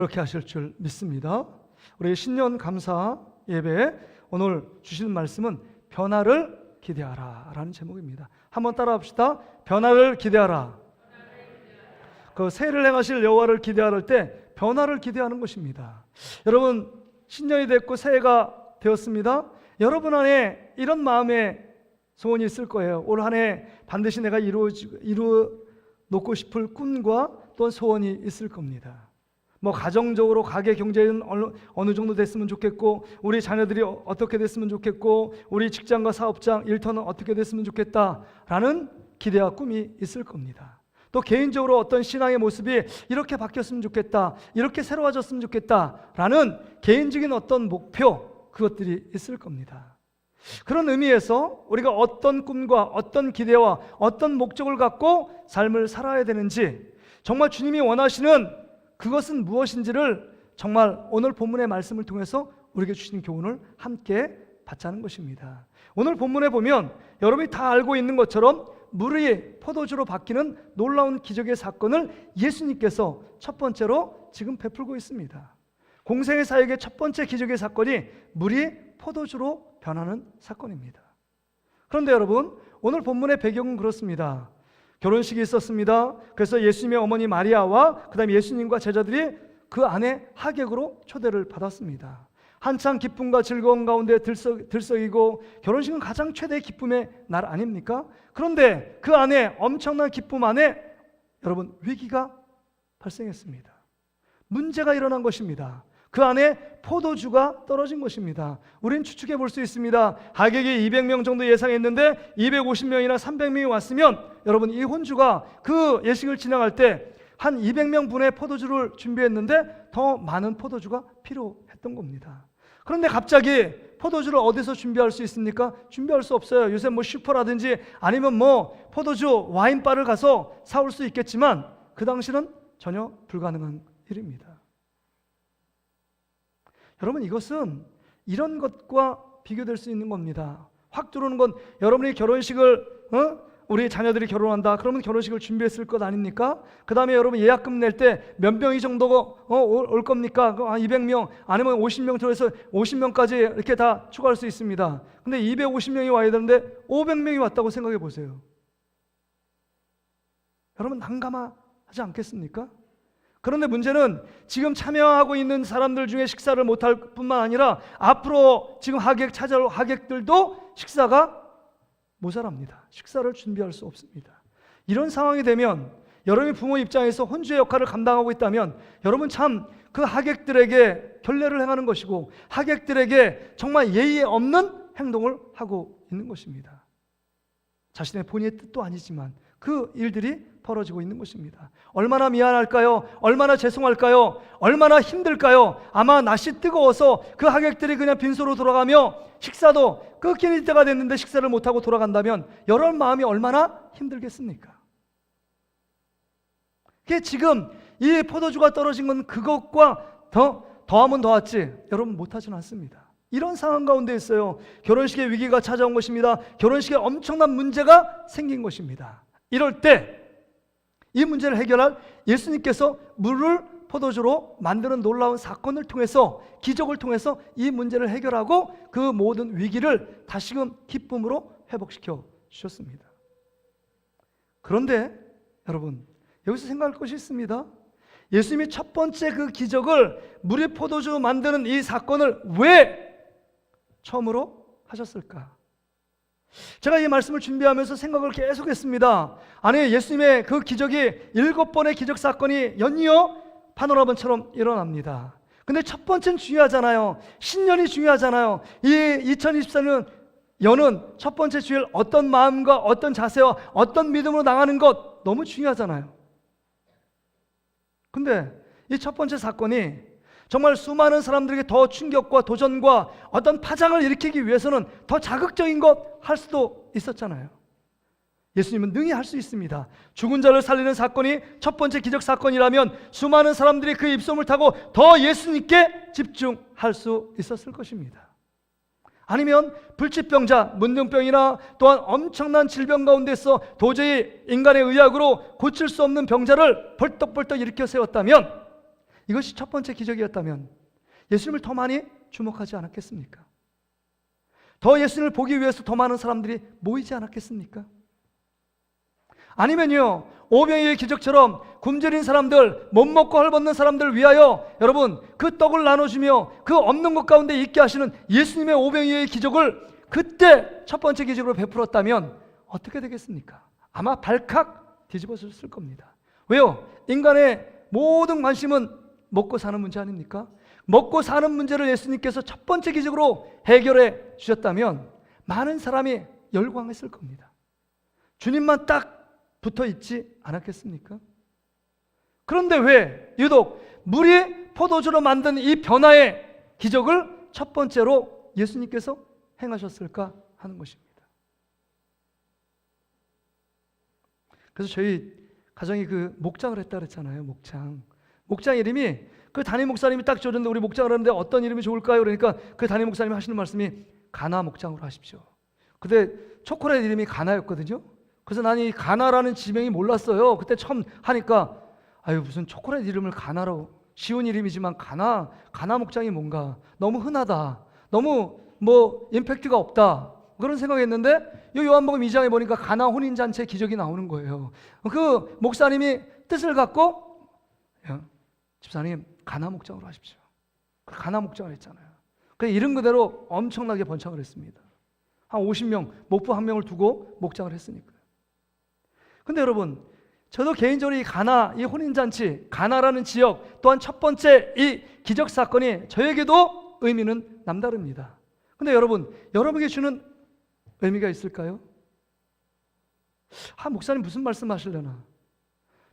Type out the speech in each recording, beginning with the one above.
그렇게 하실 줄 믿습니다. 우리 신년 감사 예배 오늘 주시는 말씀은 변화를 기대하라 라는 제목입니다. 한번 따라 합시다. 변화를 기대하라. 그 새해를 행하실 여호와를 기대할 때 변화를 기대하는 것입니다. 여러분, 신년이 됐고 새해가 되었습니다. 여러분 안에 이런 마음의 소원이 있을 거예요. 올 한 해 반드시 내가 이루어 놓고 싶을 꿈과 또 소원이 있을 겁니다. 뭐 가정적으로 가계 경제는 어느 정도 됐으면 좋겠고, 우리 자녀들이 어떻게 됐으면 좋겠고, 우리 직장과 사업장 일터는 어떻게 됐으면 좋겠다라는 기대와 꿈이 있을 겁니다. 또 개인적으로 어떤 신앙의 모습이 이렇게 바뀌었으면 좋겠다, 이렇게 새로워졌으면 좋겠다라는 개인적인 어떤 목표, 그것들이 있을 겁니다. 그런 의미에서 우리가 어떤 꿈과 어떤 기대와 어떤 목적을 갖고 삶을 살아야 되는지, 정말 주님이 원하시는 그것은 무엇인지를 정말 오늘 본문의 말씀을 통해서 우리에게 주신 교훈을 함께 받자는 것입니다. 오늘 본문에 보면 여러분이 다 알고 있는 것처럼 물이 포도주로 바뀌는 놀라운 기적의 사건을 예수님께서 첫 번째로 지금 베풀고 있습니다. 공생의 사역의 첫 번째 기적의 사건이 물이 포도주로 변하는 사건입니다. 그런데 여러분, 오늘 본문의 배경은 그렇습니다. 결혼식이 있었습니다. 그래서 예수님의 어머니 마리아와 그 다음에 예수님과 제자들이 그 안에 하객으로 초대를 받았습니다. 한창 기쁨과 즐거움 가운데 들썩이고, 결혼식은 가장 최대의 기쁨의 날 아닙니까? 그런데 그 안에 엄청난 기쁨 안에 여러분 위기가 발생했습니다. 문제가 일어난 것입니다. 그 안에 포도주가 떨어진 것입니다. 우린 추측해 볼 수 있습니다. 하객이 200명 정도 예상했는데 250명이나 300명이 왔으면 여러분, 이 혼주가 그 예식을 진행할 때 한 200명 분의 포도주를 준비했는데 더 많은 포도주가 필요했던 겁니다. 그런데 갑자기 포도주를 어디서 준비할 수 있습니까? 준비할 수 없어요. 요새 뭐 슈퍼라든지 아니면 뭐 포도주 와인바를 가서 사올 수 있겠지만 그 당시는 전혀 불가능한 일입니다. 여러분, 이것은 이런 것과 비교될 수 있는 겁니다. 확 들어오는 건 여러분이 결혼식을 우리 자녀들이 결혼한다 그러면 결혼식을 준비했을 것 아닙니까? 그 다음에 여러분 예약금 낼 때 몇 명이 정도가 올 겁니까? 200명 아니면 50명 들어서 50명까지 이렇게 다 추가할 수 있습니다. 근데 250명이 와야 되는데 500명이 왔다고 생각해 보세요. 여러분, 난감하지 않겠습니까? 그런데 문제는 지금 참여하고 있는 사람들 중에 식사를 못할 뿐만 아니라 앞으로 지금 찾아올 하객들도 식사가 모자랍니다. 식사를 준비할 수 없습니다. 이런 상황이 되면 여러분이 부모 입장에서 혼주의 역할을 감당하고 있다면 여러분 참 그 하객들에게 결례를 행하는 것이고 하객들에게 정말 예의에 없는 행동을 하고 있는 것입니다. 자신의 본의의 뜻도 아니지만 그 일들이 벌어지고 있는 것입니다. 얼마나 미안할까요? 얼마나 죄송할까요? 얼마나 힘들까요? 아마 날씨 뜨거워서 그 하객들이 그냥 빈소로 돌아가며 식사도 끊길 때가 됐는데 식사를 못하고 돌아간다면 여러분 마음이 얼마나 힘들겠습니까? 그게 지금 이 포도주가 떨어진 건 그것과 더하면 더하지 여러분 못하지는 않습니다. 이런 상황 가운데 있어요. 결혼식의 위기가 찾아온 것입니다. 결혼식에 엄청난 문제가 생긴 것입니다. 이럴 때 이 문제를 해결할 예수님께서 물을 포도주로 만드는 놀라운 사건을 통해서, 기적을 통해서 이 문제를 해결하고 그 모든 위기를 다시금 기쁨으로 회복시켜 주셨습니다. 그런데 여러분, 여기서 생각할 것이 있습니다. 예수님이 첫 번째 그 기적을 물이 포도주 만드는 이 사건을 왜 처음으로 하셨을까? 제가 이 말씀을 준비하면서 생각을 계속했습니다. 아니, 예수님의 그 기적이 7번의 기적 사건이 연이어 파노라마처럼 일어납니다. 근데 첫 번째는 중요하잖아요. 신년이 중요하잖아요. 이 2024년 여는 첫 번째 주일 어떤 마음과 어떤 자세와 어떤 믿음으로 나가는 것 너무 중요하잖아요. 근데 이 첫 번째 사건이 정말 수많은 사람들에게 더 충격과 도전과 어떤 파장을 일으키기 위해서는 더 자극적인 것 할 수도 있었잖아요. 예수님은 능히 할 수 있습니다. 죽은 자를 살리는 사건이 첫 번째 기적 사건이라면 수많은 사람들이 그 입소문을 타고 더 예수님께 집중할 수 있었을 것입니다. 아니면 불치병자, 문둥병이나 또한 엄청난 질병 가운데서 도저히 인간의 의학으로 고칠 수 없는 병자를 벌떡벌떡 일으켜 세웠다면 이것이 첫 번째 기적이었다면 예수님을 더 많이 주목하지 않았겠습니까? 더 예수님을 보기 위해서 더 많은 사람들이 모이지 않았겠습니까? 아니면요, 오병이의 기적처럼 굶주린 사람들, 못 먹고 헐벗는 사람들을 위하여 여러분 그 떡을 나눠주며 그 없는 것 가운데 있게 하시는 예수님의 오병이의 기적을 그때 첫 번째 기적으로 베풀었다면 어떻게 되겠습니까? 아마 발칵 뒤집어졌을 겁니다. 왜요? 인간의 모든 관심은 먹고 사는 문제 아닙니까? 먹고 사는 문제를 예수님께서 첫 번째 기적으로 해결해 주셨다면 많은 사람이 열광했을 겁니다. 주님만 딱 붙어 있지 않았겠습니까? 그런데 왜 유독 물이 포도주로 만든 이 변화의 기적을 첫 번째로 예수님께서 행하셨을까 하는 것입니다. 그래서 저희 가정이 그 목장을 했다 그랬잖아요. 목장 이름이 그 담임 목사님이 딱 지어줬는데 우리 목장을 하는데 어떤 이름이 좋을까요? 그러니까 그 담임 목사님이 하시는 말씀이 가나 목장으로 하십시오. 근데 초콜릿 이름이 가나였거든요. 그래서 나는 이 가나라는 지명이 몰랐어요. 그때 처음 하니까 무슨 초콜릿 이름을 가나로, 쉬운 이름이지만 가나 목장이 뭔가 너무 흔하다, 너무 임팩트가 없다, 그런 생각했는데 요한복음 2장에 보니까 가나 혼인잔치 기적이 나오는 거예요. 그 목사님이 뜻을 갖고 집사님 가나 목장으로 하십시오. 가나 목장을 했잖아요. 그 이름 그대로 엄청나게 번창을 했습니다. 한 50명, 목부 1명을 두고 목장을 했으니까요. 근데 여러분, 저도 개인적으로 이 혼인잔치, 가나라는 지역 또한 첫 번째 이 기적 사건이 저에게도 의미는 남다릅니다. 근데 여러분, 여러분에게 주는 의미가 있을까요? 목사님 무슨 말씀 하시려나?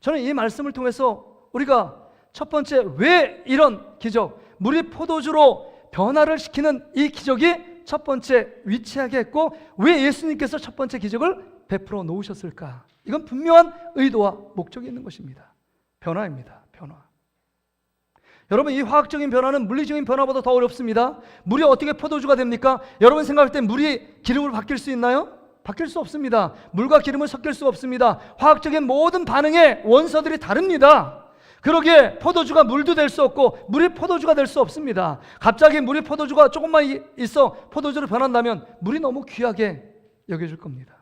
저는 이 말씀을 통해서 우리가 첫 번째 왜 이런 기적, 물이 포도주로 변화를 시키는 이 기적이 첫 번째 위치하게 했고 왜 예수님께서 첫 번째 기적을 베풀어 놓으셨을까? 이건 분명한 의도와 목적이 있는 것입니다. 변화입니다. 변화. 여러분, 이 화학적인 변화는 물리적인 변화보다 더 어렵습니다. 물이 어떻게 포도주가 됩니까? 여러분 생각할 때 물이 기름으로 바뀔 수 있나요? 바뀔 수 없습니다. 물과 기름을 섞일 수 없습니다. 화학적인 모든 반응의 원소들이 다릅니다. 그러기에 포도주가 물도 될 수 없고 물이 포도주가 될 수 없습니다. 갑자기 물이 포도주가 조금만 있어 포도주로 변한다면 물이 너무 귀하게 여겨질 겁니다.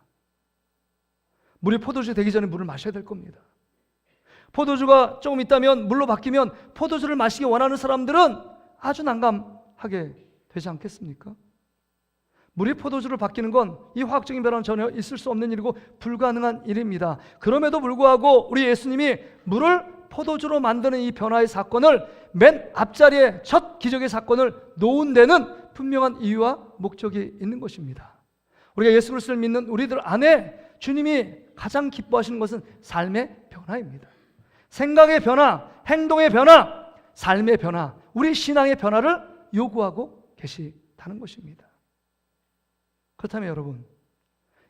물이 포도주 되기 전에 물을 마셔야 될 겁니다. 포도주가 조금 있다면 물로 바뀌면 포도주를 마시기 원하는 사람들은 아주 난감하게 되지 않겠습니까? 물이 포도주로 바뀌는 건 이 화학적인 변화는 전혀 있을 수 없는 일이고 불가능한 일입니다. 그럼에도 불구하고 우리 예수님이 물을 포도주로 만드는 이 변화의 사건을 맨 앞자리에 첫 기적의 사건을 놓은 데는 분명한 이유와 목적이 있는 것입니다. 우리가 예수 그리스도를 믿는 우리들 안에 주님이 가장 기뻐하시는 것은 삶의 변화입니다. 생각의 변화, 행동의 변화, 삶의 변화, 우리 신앙의 변화를 요구하고 계시다는 것입니다. 그렇다면 여러분,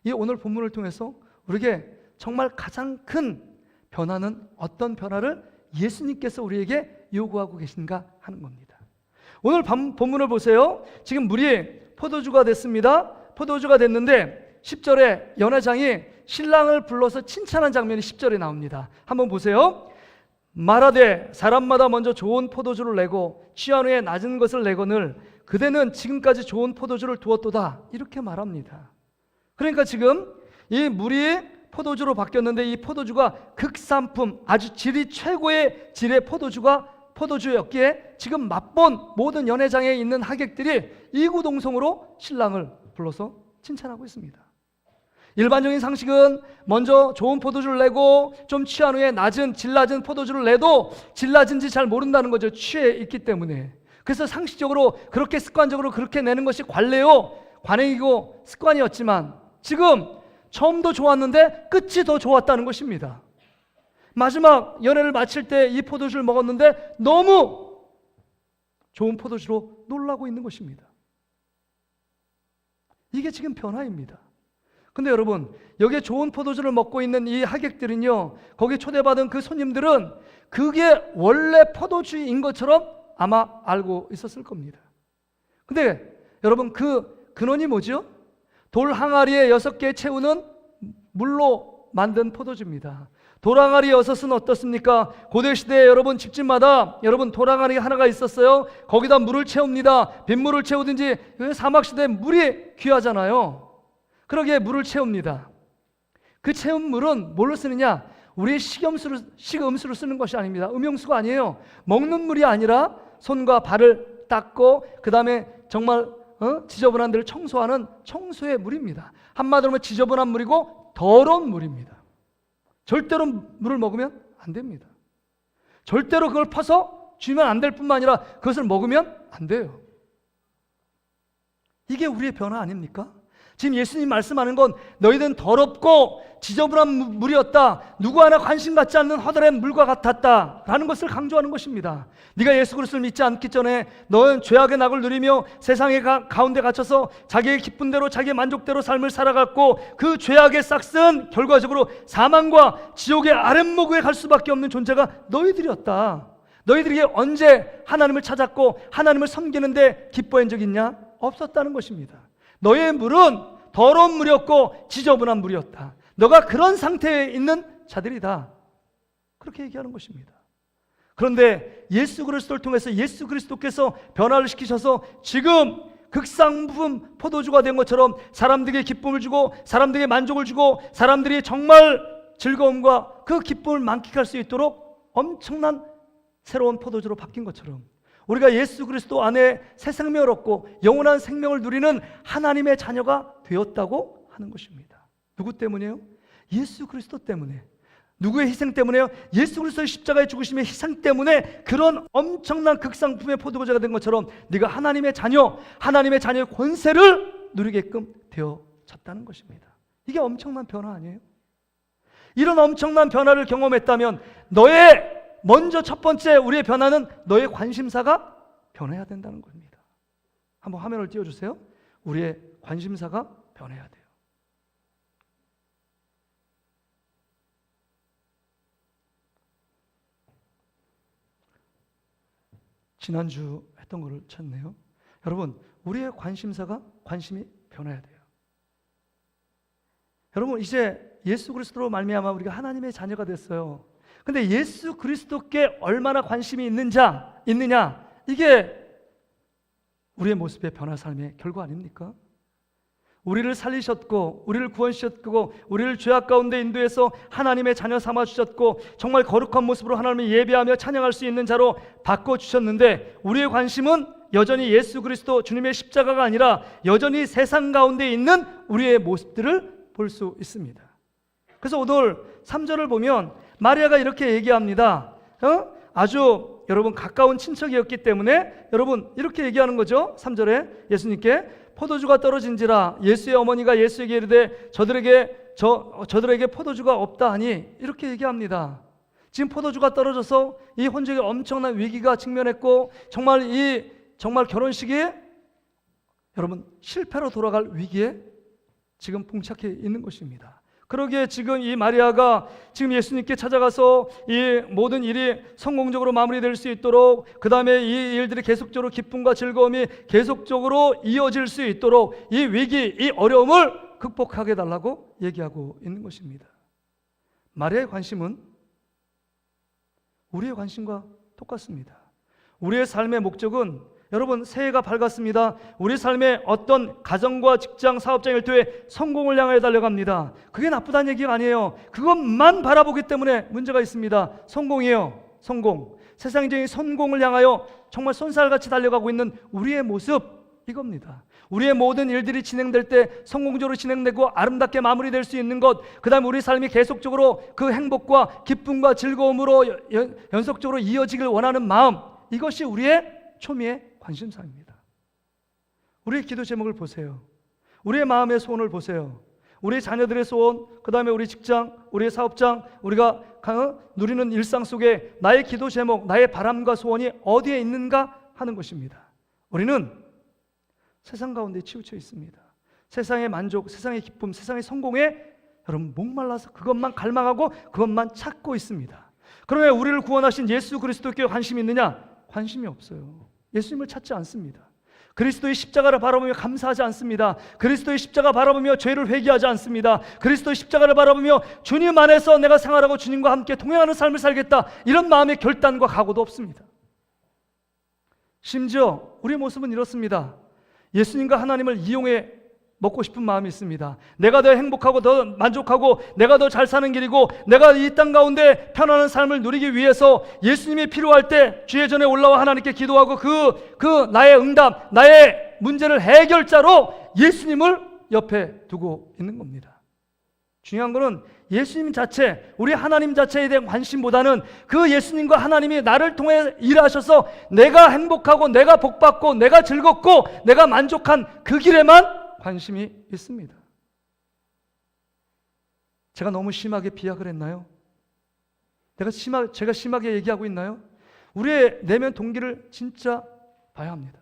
이 오늘 본문을 통해서 우리에게 정말 가장 큰 변화는 어떤 변화를 예수님께서 우리에게 요구하고 계신가 하는 겁니다. 오늘 본문을 보세요. 지금 물이 포도주가 됐습니다. 포도주가 됐는데 10절에 연회장이 신랑을 불러서 칭찬한 장면이 10절에 나옵니다. 한번 보세요. 말하되 사람마다 먼저 좋은 포도주를 내고 취한 후에 낮은 것을 내거늘 그대는 지금까지 좋은 포도주를 두었도다, 이렇게 말합니다. 그러니까 지금 이 물이 포도주로 바뀌었는데 이 포도주가 극산품, 아주 질이 최고의 질의 포도주였기에 지금 맛본 모든 연회장에 있는 하객들이 이구동성으로 신랑을 불러서 칭찬하고 있습니다. 일반적인 상식은 먼저 좋은 포도주를 내고 좀 취한 후에 질 낮은 포도주를 내도 질 낮은지 잘 모른다는 거죠. 취해 있기 때문에. 그래서 상식적으로 그렇게 습관적으로 그렇게 내는 것이 관행이고 습관이었지만 지금 처음도 좋았는데 끝이 더 좋았다는 것입니다. 마지막 연애를 마칠 때 이 포도주를 먹었는데 너무 좋은 포도주로 놀라고 있는 것입니다. 이게 지금 변화입니다. 근데 여러분, 여기에 좋은 포도주를 먹고 있는 이 하객들은요, 거기 초대받은 그 손님들은 그게 원래 포도주인 것처럼 아마 알고 있었을 겁니다. 근데 여러분, 그 근원이 뭐죠? 돌 항아리에 6개 채우는 물로 만든 포도주입니다. 도랑아리 여섯은 어떻습니까? 고대시대에 여러분 집집마다 여러분 도랑아리 하나가 있었어요. 거기다 물을 채웁니다. 빗물을 채우든지, 사막시대에 물이 귀하잖아요. 그러기에 물을 채웁니다. 그 채운 물은 뭘로 쓰느냐? 우리의 식음수로 쓰는 것이 아닙니다. 음용수가 아니에요. 먹는 물이 아니라 손과 발을 닦고 그 다음에 정말 지저분한 데를 청소하는 청소의 물입니다. 한마디로 하면 지저분한 물이고 더러운 물입니다. 절대로 물을 먹으면 안 됩니다. 절대로 그걸 퍼서 주면 안 될 뿐만 아니라 그것을 먹으면 안 돼요. 이게 우리의 변화 아닙니까? 지금 예수님 말씀하는 건 너희들은 더럽고 지저분한 물이었다, 누구 하나 관심 갖지 않는 허다란 물과 같았다 라는 것을 강조하는 것입니다. 네가 예수 그리스도를 믿지 않기 전에 너는 죄악의 낙을 누리며 세상의 가운데 갇혀서 자기의 기쁜 대로 자기의 만족대로 삶을 살아갔고, 그 죄악의 싹은 결과적으로 사망과 지옥의 아랫목에 갈 수밖에 없는 존재가 너희들이었다. 너희들이 언제 하나님을 찾았고 하나님을 섬기는데 기뻐한 적 있냐? 없었다는 것입니다. 너의 물은 더러운 물이었고 지저분한 물이었다. 너가 그런 상태에 있는 자들이다. 그렇게 얘기하는 것입니다. 그런데 예수 그리스도를 통해서 예수 그리스도께서 변화를 시키셔서 지금 극상품 포도주가 된 것처럼 사람들에게 기쁨을 주고 사람들에게 만족을 주고 사람들이 정말 즐거움과 그 기쁨을 만끽할 수 있도록 엄청난 새로운 포도주로 바뀐 것처럼 우리가 예수 그리스도 안에 새 생명을 얻고 영원한 생명을 누리는 하나님의 자녀가 되었다고 하는 것입니다. 누구 때문이에요? 예수 그리스도 때문에. 누구의 희생 때문에요? 예수 그리스도의 십자가의 죽으심의 희생 때문에 그런 엄청난 극상품의 포도주가 된 것처럼 네가 하나님의 자녀, 하나님의 자녀의 권세를 누리게끔 되어졌다는 것입니다. 이게 엄청난 변화 아니에요? 이런 엄청난 변화를 경험했다면 너의 먼저 첫 번째 우리의 변화는 너의 관심사가 변해야 된다는 겁니다. 한번 화면을 띄워주세요. 우리의 관심사가 변해야 돼요. 지난주 했던 거를 찾네요. 여러분, 우리의 관심이 변해야 돼요. 여러분, 이제 예수 그리스도로 말미암아 우리가 하나님의 자녀가 됐어요. 근데 예수 그리스도께 얼마나 관심이 있느냐, 이게 우리의 모습의 변화 삶의 결과 아닙니까? 우리를 살리셨고 우리를 구원하셨고 우리를 죄악 가운데 인도해서 하나님의 자녀 삼아주셨고 정말 거룩한 모습으로 하나님을 예배하며 찬양할 수 있는 자로 바꿔주셨는데, 우리의 관심은 여전히 예수 그리스도 주님의 십자가가 아니라 여전히 세상 가운데 있는 우리의 모습들을 볼 수 있습니다. 그래서 오늘 3절을 보면 마리아가 이렇게 얘기합니다. 아주 여러분 가까운 친척이었기 때문에 여러분 이렇게 얘기하는 거죠. 3절에 예수님께 포도주가 떨어진지라 예수의 어머니가 예수에게 이르되 저들에게 포도주가 없다 하니, 이렇게 얘기합니다. 지금 포도주가 떨어져서 이 혼족이 엄청난 위기가 직면했고 정말 결혼식이 여러분 실패로 돌아갈 위기에 지금 봉착해 있는 것입니다. 그러기에 지금 이 마리아가 지금 예수님께 찾아가서 이 모든 일이 성공적으로 마무리될 수 있도록, 그 다음에 이 일들이 계속적으로 기쁨과 즐거움이 계속적으로 이어질 수 있도록 이 위기, 이 어려움을 극복하게 해달라고 얘기하고 있는 것입니다. 마리아의 관심은 우리의 관심과 똑같습니다. 우리의 삶의 목적은 여러분 새해가 밝았습니다. 우리 삶의 어떤 가정과 직장, 사업장 일터의 성공을 향해 달려갑니다. 그게 나쁘다는 얘기가 아니에요. 그것만 바라보기 때문에 문제가 있습니다. 성공이에요. 성공. 세상적인 성공을 향하여 정말 쏜살같이 달려가고 있는 우리의 모습, 이겁니다. 우리의 모든 일들이 진행될 때 성공적으로 진행되고 아름답게 마무리될 수 있는 것, 그 다음에 우리 삶이 계속적으로 그 행복과 기쁨과 즐거움으로 연속적으로 이어지길 원하는 마음, 이것이 우리의 초미의 관심사입니다. 우리의 기도 제목을 보세요. 우리의 마음의 소원을 보세요. 우리 자녀들의 소원, 그 다음에 우리 직장, 우리의 사업장, 우리가 누리는 일상 속에 나의 기도 제목, 나의 바람과 소원이 어디에 있는가 하는 것입니다. 우리는 세상 가운데 치우쳐 있습니다. 세상의 만족, 세상의 기쁨, 세상의 성공에 여러분 목말라서 그것만 갈망하고 그것만 찾고 있습니다. 그러면 우리를 구원하신 예수 그리스도께 관심이 있느냐? 관심이 없어요. 예수님을 찾지 않습니다. 그리스도의 십자가를 바라보며 감사하지 않습니다. 그리스도의 십자가 바라보며 죄를 회개하지 않습니다. 그리스도의 십자가를 바라보며 주님 안에서 내가 생활하고 주님과 함께 동행하는 삶을 살겠다, 이런 마음의 결단과 각오도 없습니다. 심지어 우리의 모습은 이렇습니다. 예수님과 하나님을 이용해 먹고 싶은 마음이 있습니다. 내가 더 행복하고 더 만족하고 내가 더 잘 사는 길이고 내가 이 땅 가운데 편안한 삶을 누리기 위해서 예수님이 필요할 때 주의 전에 올라와 하나님께 기도하고 그 나의 응답, 나의 문제를 해결자로 예수님을 옆에 두고 있는 겁니다. 중요한 것은 예수님 자체, 우리 하나님 자체에 대한 관심보다는 그 예수님과 하나님이 나를 통해 일하셔서 내가 행복하고 내가 복받고 내가 즐겁고 내가 만족한 그 길에만 관심이 있습니다. 제가 너무 심하게 비약을 했나요? 제가 심하게 얘기하고 있나요? 우리의 내면 동기를 진짜 봐야 합니다.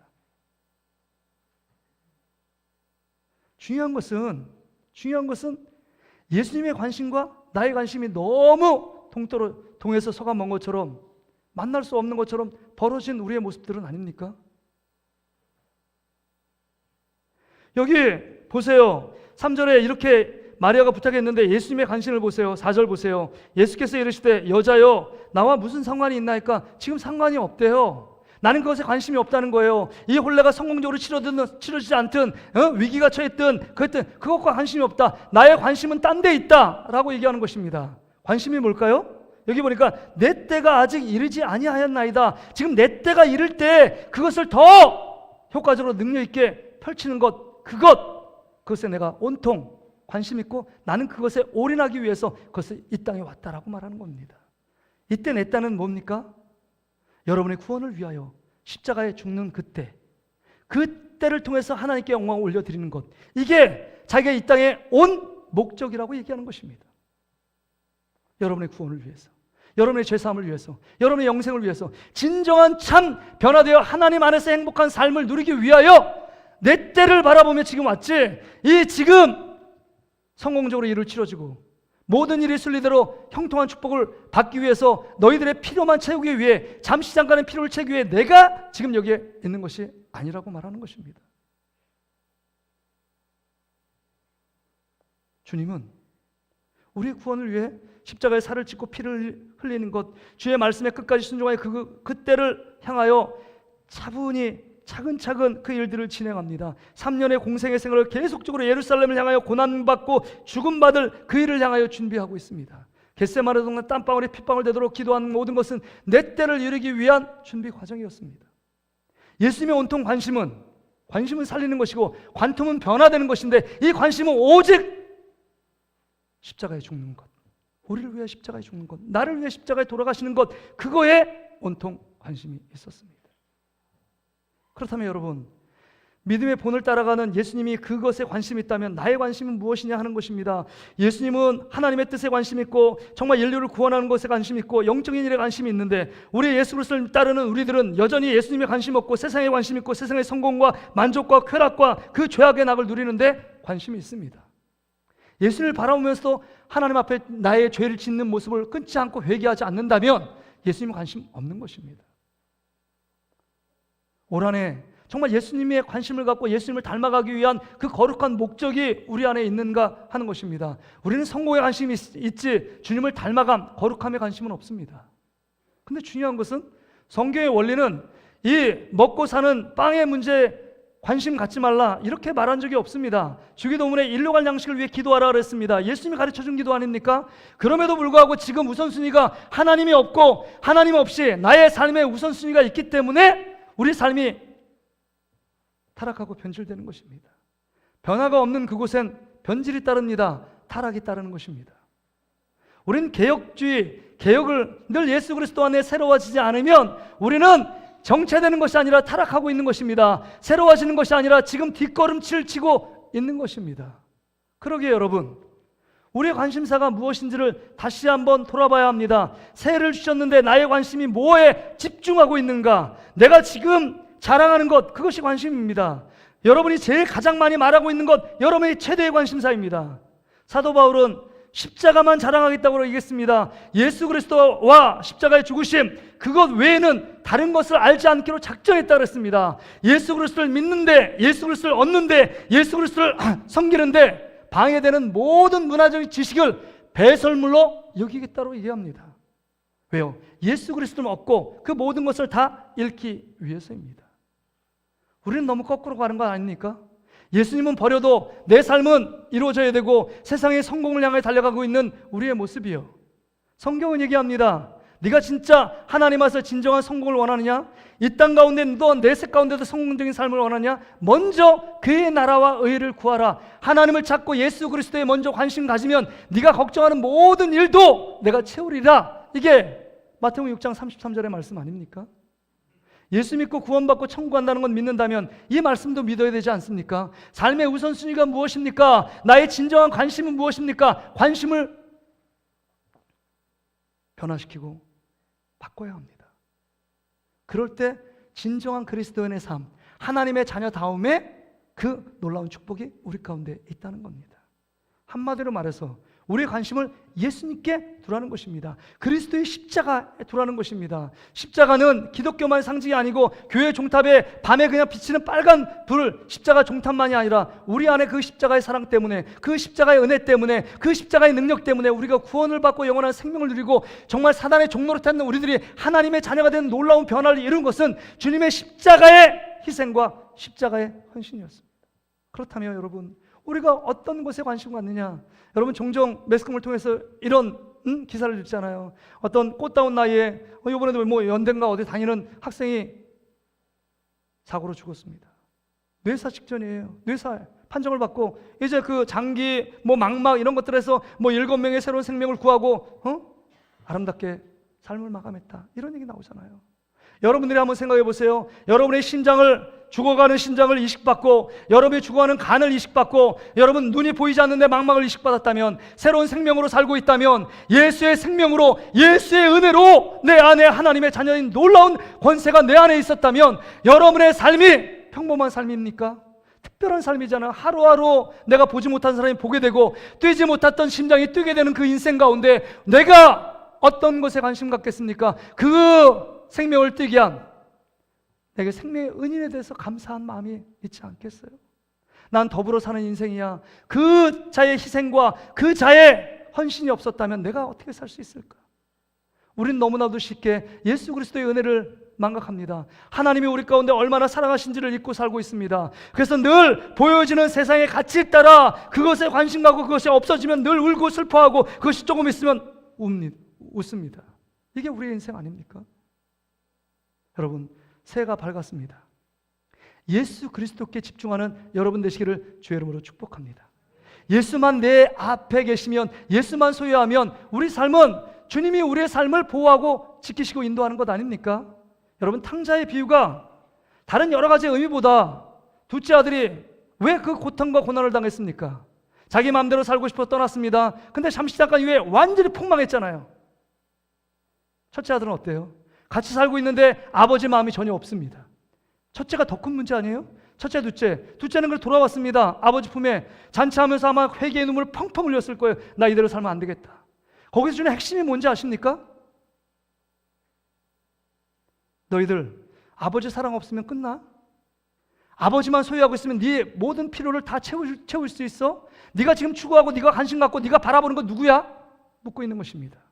중요한 것은 예수님의 관심과 나의 관심이 너무 동해서 서가 먼 것처럼, 만날 수 없는 것처럼 벌어진 우리의 모습들은 아닙니까? 여기 보세요. 3절에 이렇게 마리아가 부탁했는데 예수님의 관심을 보세요. 4절 보세요. 예수께서 이르시되 여자여 나와 무슨 상관이 있나이까? 지금 상관이 없대요. 나는 그것에 관심이 없다는 거예요. 이 혼례가 성공적으로 치러지지 않든 위기가 처했든 그것과 관심이 없다. 나의 관심은 딴 데 있다 라고 얘기하는 것입니다. 관심이 뭘까요? 여기 보니까 내 때가 아직 이르지 아니하였나이다. 지금 내 때가 이를 때 그것을 더 효과적으로 능력 있게 펼치는 것, 그것에 내가 온통 관심 있고 나는 그것에 올인하기 위해서 그것을 이 땅에 왔다라고 말하는 겁니다. 이때 내 때는 뭡니까? 여러분의 구원을 위하여 십자가에 죽는 그때를 통해서 하나님께 영광을 올려드리는 것, 이게 자기가 이 땅에 온 목적이라고 얘기하는 것입니다. 여러분의 구원을 위해서, 여러분의 죄사함을 위해서, 여러분의 영생을 위해서, 진정한 참 변화되어 하나님 안에서 행복한 삶을 누리기 위하여 내 때를 바라보며 지금 왔지, 이 지금 성공적으로 일을 치러지고 모든 일이 순리대로 형통한 축복을 받기 위해서 너희들의 필요만 채우기 위해, 잠시 잠깐의 필요를 채우기 위해 내가 지금 여기에 있는 것이 아니라고 말하는 것입니다. 주님은 우리의 구원을 위해 십자가에 살을 찢고 피를 흘리는 것, 주의 말씀에 끝까지 순종하여 그 때를 향하여 차분히 차근차근 그 일들을 진행합니다. 3년의 공생의 생활을 계속적으로 예루살렘을 향하여 고난받고 죽음받을 그 일을 향하여 준비하고 있습니다. 겟세마네 동안 땀방울이 핏방울 되도록 기도하는 모든 것은 내 때를 이루기 위한 준비 과정이었습니다. 예수님의 온통 관심은 살리는 것이고 관통은 변화되는 것인데, 이 관심은 오직 십자가에 죽는 것, 우리를 위해 십자가에 죽는 것, 나를 위해 십자가에 돌아가시는 것, 그거에 온통 관심이 있었습니다. 그렇다면 여러분, 믿음의 본을 따라가는 예수님이 그것에 관심이 있다면 나의 관심은 무엇이냐 하는 것입니다. 예수님은 하나님의 뜻에 관심이 있고 정말 인류를 구원하는 것에 관심이 있고 영적인 일에 관심이 있는데, 우리 예수 그리스도를 따르는 우리들은 여전히 예수님에 관심 없고 세상에 관심 있고 세상의 성공과 만족과 쾌락과 그 죄악의 낙을 누리는데 관심이 있습니다. 예수를 바라보면서도 하나님 앞에 나의 죄를 짓는 모습을 끊지 않고 회개하지 않는다면 예수님은 관심 없는 것입니다. 올 한해 정말 예수님의 관심을 갖고 예수님을 닮아가기 위한 그 거룩한 목적이 우리 안에 있는가 하는 것입니다. 우리는 성공에 관심이 있지 주님을 닮아감, 거룩함에 관심은 없습니다. 근데 중요한 것은 성경의 원리는 이 먹고 사는 빵의 문제에 관심 갖지 말라 이렇게 말한 적이 없습니다. 주기도문에 일로 갈 양식을 위해 기도하라 그랬습니다. 예수님이 가르쳐준 기도 아닙니까? 그럼에도 불구하고 지금 우선순위가 하나님이 없고 하나님 없이 나의 삶에 우선순위가 있기 때문에 우리 삶이 타락하고 변질되는 것입니다. 변화가 없는 그곳엔 변질이 따릅니다. 타락이 따르는 것입니다. 우리는 개혁을 늘 예수 그리스도 안에 새로워지지 않으면 우리는 정체되는 것이 아니라 타락하고 있는 것입니다. 새로워지는 것이 아니라 지금 뒷걸음질 치고 있는 것입니다. 그러기에 여러분, 우리의 관심사가 무엇인지를 다시 한번 돌아봐야 합니다. 새해를 주셨는데 나의 관심이 뭐에 집중하고 있는가? 내가 지금 자랑하는 것, 그것이 관심입니다. 여러분이 제일 가장 많이 말하고 있는 것, 여러분의 최대의 관심사입니다. 사도 바울은 십자가만 자랑하겠다고 얘기했습니다. 예수 그리스도와 십자가의 죽으심, 그것 외에는 다른 것을 알지 않기로 작정했다고 했습니다. 예수 그리스도를 믿는데, 예수 그리스도를 얻는데, 예수 그리스도를 섬기는데 방해되는 모든 문화적인 지식을 배설물로 여기겠다고 얘기합니다. 왜요? 예수 그리스도를 얻고 그 모든 것을 다 잃기 위해서입니다. 우리는 너무 거꾸로 가는 거 아닙니까? 예수님은 버려도 내 삶은 이루어져야 되고 세상의 성공을 향해 달려가고 있는 우리의 모습이요. 성경은 얘기합니다. 네가 진짜 하나님 앞에서 진정한 성공을 원하느냐? 이 땅 가운데 또한 내색 가운데도 성공적인 삶을 원하냐? 먼저 그의 나라와 의를 구하라. 하나님을 찾고 예수 그리스도에 먼저 관심 가지면 네가 걱정하는 모든 일도 내가 채우리라. 이게 마태복음 6장 33절의 말씀 아닙니까? 예수 믿고 구원받고 천국 간다는 건 믿는다면 이 말씀도 믿어야 되지 않습니까? 삶의 우선순위가 무엇입니까? 나의 진정한 관심은 무엇입니까? 관심을 변화시키고 바꿔야 합니다. 그럴 때 진정한 그리스도인의 삶, 하나님의 자녀다움의 그 놀라운 축복이 우리 가운데 있다는 겁니다. 한마디로 말해서 우리의 관심을 예수님께 두라는 것입니다. 그리스도의 십자가에 두라는 것입니다. 십자가는 기독교만 상징이 아니고 교회 종탑에 밤에 그냥 비치는 빨간 불, 십자가 종탑만이 아니라 우리 안에 그 십자가의 사랑 때문에, 그 십자가의 은혜 때문에, 그 십자가의 능력 때문에 우리가 구원을 받고 영원한 생명을 누리고 정말 사단의 종로로 타는 우리들이 하나님의 자녀가 되는 놀라운 변화를 이룬 것은 주님의 십자가의 희생과 십자가의 헌신이었습니다. 그렇다면 여러분, 우리가 어떤 것에 관심 갖느냐? 여러분 종종 매스컴을 통해서 이런 기사를 읽잖아요. 어떤 꽃다운 나이에 이번에도 뭐 연대인가 어디 다니는 학생이 사고로 죽었습니다. 뇌사 직전이에요. 뇌사 판정을 받고 이제 그 장기 뭐 망막 이런 것들에서 뭐 7명의 새로운 생명을 구하고 아름답게 삶을 마감했다. 이런 얘기 나오잖아요. 여러분들이 한번 생각해 보세요. 여러분의 죽어가는 심장을 이식받고, 여러분이 죽어가는 간을 이식받고, 여러분 눈이 보이지 않는데 망막을 이식받았다면, 새로운 생명으로 살고 있다면, 예수의 생명으로, 예수의 은혜로 내 안에 하나님의 자녀인 놀라운 권세가 내 안에 있었다면, 여러분의 삶이 평범한 삶입니까? 특별한 삶이잖아요. 하루하루 내가 보지 못한 사람이 보게 되고 뛰지 못했던 심장이 뛰게 되는 그 인생 가운데 내가 어떤 것에 관심 갖겠습니까? 그 생명을 뛰게 한 내게 생명의 은인에 대해서 감사한 마음이 있지 않겠어요? 난 더불어 사는 인생이야. 그 자의 희생과 그 자의 헌신이 없었다면 내가 어떻게 살 수 있을까? 우린 너무나도 쉽게 예수 그리스도의 은혜를 망각합니다. 하나님이 우리 가운데 얼마나 사랑하신지를 잊고 살고 있습니다. 그래서 늘 보여지는 세상의 가치에 따라 그것에 관심 갖고 그것이 없어지면 늘 울고 슬퍼하고 그것이 조금 있으면 웃습니다. 이게 우리의 인생 아닙니까? 여러분, 새해가 밝았습니다. 예수 그리스도께 집중하는 여러분 되시기를 주의 이름으로 축복합니다. 예수만 내 앞에 계시면, 예수만 소유하면 우리 삶은 주님이 우리의 삶을 보호하고 지키시고 인도하는 것 아닙니까? 여러분, 탕자의 비유가 다른 여러 가지 의미보다 둘째 아들이 왜 그 고통과 고난을 당했습니까? 자기 마음대로 살고 싶어 떠났습니다. 근데 잠시 잠깐 이후에 완전히 폭망했잖아요. 첫째 아들은 어때요? 같이 살고 있는데 아버지 마음이 전혀 없습니다. 첫째가 더 큰 문제 아니에요? 첫째, 둘째는 그걸 돌아왔습니다. 아버지 품에 잔치하면서 아마 회개의 눈물을 펑펑 흘렸을 거예요. 나 이대로 살면 안 되겠다. 거기서 주는 핵심이 뭔지 아십니까? 너희들 아버지 사랑 없으면 끝나? 아버지만 소유하고 있으면 네 모든 필요를 다 채울 수 있어? 네가 지금 추구하고 네가 관심 갖고 네가 바라보는 건 누구야? 묻고 있는 것입니다.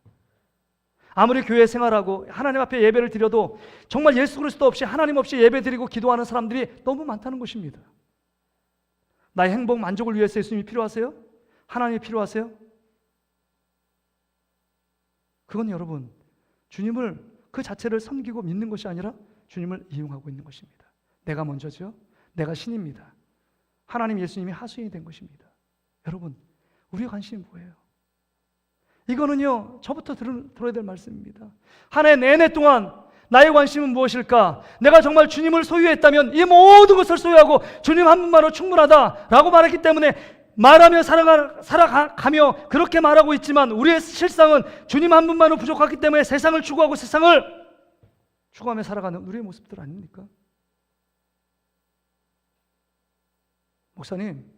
아무리 교회 생활하고 하나님 앞에 예배를 드려도 정말 예수 그리스도 없이, 하나님 없이 예배 드리고 기도하는 사람들이 너무 많다는 것입니다. 나의 행복, 만족을 위해서 예수님이 필요하세요? 하나님이 필요하세요? 그건 여러분, 주님을 그 자체를 섬기고 믿는 것이 아니라 주님을 이용하고 있는 것입니다. 내가 먼저죠. 내가 신입니다. 하나님 예수님이 하수인이 된 것입니다. 여러분, 우리의 관심이 뭐예요? 이거는요, 저부터 들어야 될 말씀입니다. 한 해 내내 동안 나의 관심은 무엇일까? 내가 정말 주님을 소유했다면 이 모든 것을 소유하고 주님 한 분만으로 충분하다라고 말했기 때문에 말하며 살아가며 그렇게 말하고 있지만 우리의 실상은 주님 한 분만으로 부족하기 때문에 세상을 추구하고 세상을 추구하며 살아가는 우리의 모습들 아닙니까? 목사님,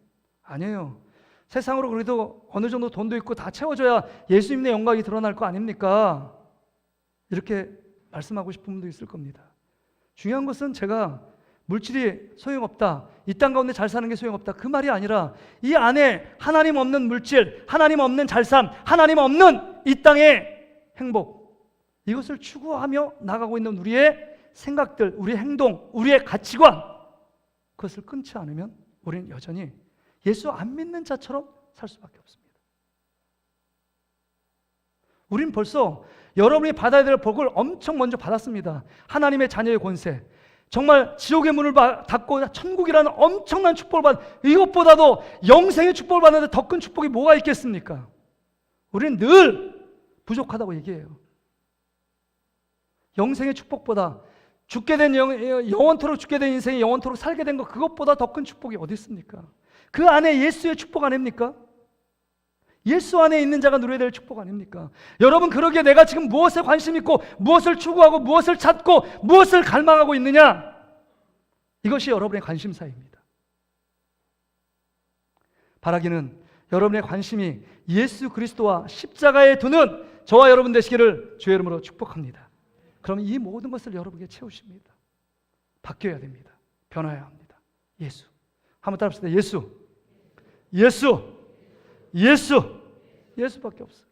아니에요. 세상으로 그래도 어느 정도 돈도 있고 다 채워줘야 예수님의 영광이 드러날 거 아닙니까? 이렇게 말씀하고 싶은 분도 있을 겁니다. 중요한 것은 제가 물질이 소용없다, 이 땅 가운데 잘 사는 게 소용없다, 그 말이 아니라 이 안에 하나님 없는 물질, 하나님 없는 잘삼, 하나님 없는 이 땅의 행복, 이것을 추구하며 나가고 있는 우리의 생각들, 우리의 행동, 우리의 가치관, 그것을 끊지 않으면 우리는 여전히 예수 안 믿는 자처럼 살 수밖에 없습니다. 우린 벌써 여러분이 받아야 될 복을 엄청 먼저 받았습니다. 하나님의 자녀의 권세, 정말 지옥의 문을 닫고 천국이라는 엄청난 축복을 이것보다도 영생의 축복을 받는데 더 큰 축복이 뭐가 있겠습니까? 우리는 늘 부족하다고 얘기해요. 영생의 축복보다 죽게 된 영원토록 죽게 된 인생이 영원토록 살게 된 것, 그것보다 더 큰 축복이 어디 있습니까? 그 안에 예수의 축복 아닙니까? 예수 안에 있는 자가 누려야 될 축복 아닙니까? 여러분, 그러기에 내가 지금 무엇에 관심 있고 무엇을 추구하고 무엇을 찾고 무엇을 갈망하고 있느냐? 이것이 여러분의 관심사입니다. 바라기는 여러분의 관심이 예수 그리스도와 십자가에 두는 저와 여러분 되시기를 주의 이름으로 축복합니다. 그러면 이 모든 것을 여러분에게 채우십니다. 바뀌어야 됩니다. 변화해야 합니다. 예수. 한번 따라합시다. 예수. 예수. 예수. 예수밖에 없어요.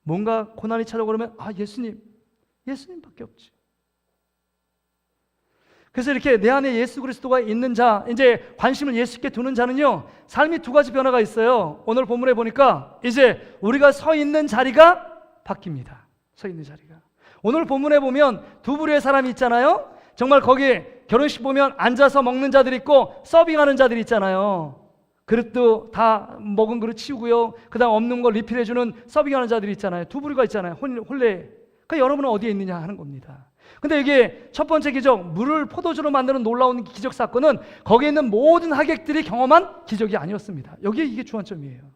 뭔가 고난이 찾아오면 예수님밖에 없지. 그래서 이렇게 내 안에 예수 그리스도가 있는 자, 이제 관심을 예수께 두는 자는요, 삶이 두 가지 변화가 있어요. 오늘 본문에 보니까 이제 우리가 서 있는 자리가 바뀝니다. 서 있는 자리가. 오늘 본문에 보면 두 부류의 사람이 있잖아요. 정말 거기 결혼식 보면 앉아서 먹는 자들이 있고 서빙하는 자들이 있잖아요. 그릇도 다 먹은 그릇 치우고요, 그 다음 없는 거 리필해주는 서빙하는 자들이 있잖아요. 두 부류가 있잖아요. 혼례. 그러니까 여러분은 어디에 있느냐 하는 겁니다. 근데 이게 첫 번째 기적, 물을 포도주로 만드는 놀라운 기적 사건은 거기에 있는 모든 하객들이 경험한 기적이 아니었습니다. 이게 주안점이에요.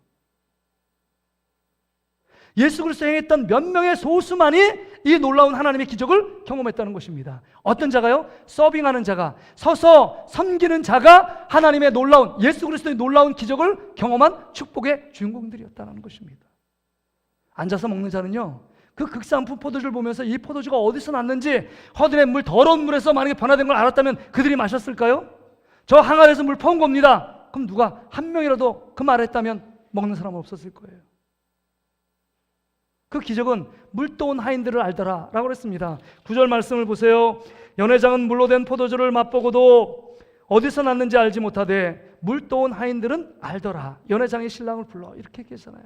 예수 그리스도 행했던 몇 명의 소수만이 이 놀라운 하나님의 기적을 경험했다는 것입니다. 어떤 자가요? 서빙하는 자가, 서서 섬기는 자가 하나님의 놀라운, 예수 그리스도의 놀라운 기적을 경험한 축복의 주인공들이었다는 것입니다. 앉아서 먹는 자는요, 그 극상품 포도주를 보면서 이 포도주가 어디서 났는지, 허들의 물, 더러운 물에서 만약에 변화된 걸 알았다면 그들이 마셨을까요? 저 항아리에서 물 퍼온 겁니다. 그럼 누가 한 명이라도 그 말을 했다면 먹는 사람은 없었을 거예요. 그 기적은 물떠온 하인들을 알더라 라고 그랬습니다. 9절 말씀을 보세요. 연회장은 물로 된 포도주를 맛보고도 어디서 났는지 알지 못하되 물떠온 하인들은 알더라. 연회장이 신랑을 불러, 이렇게 얘기했잖아요.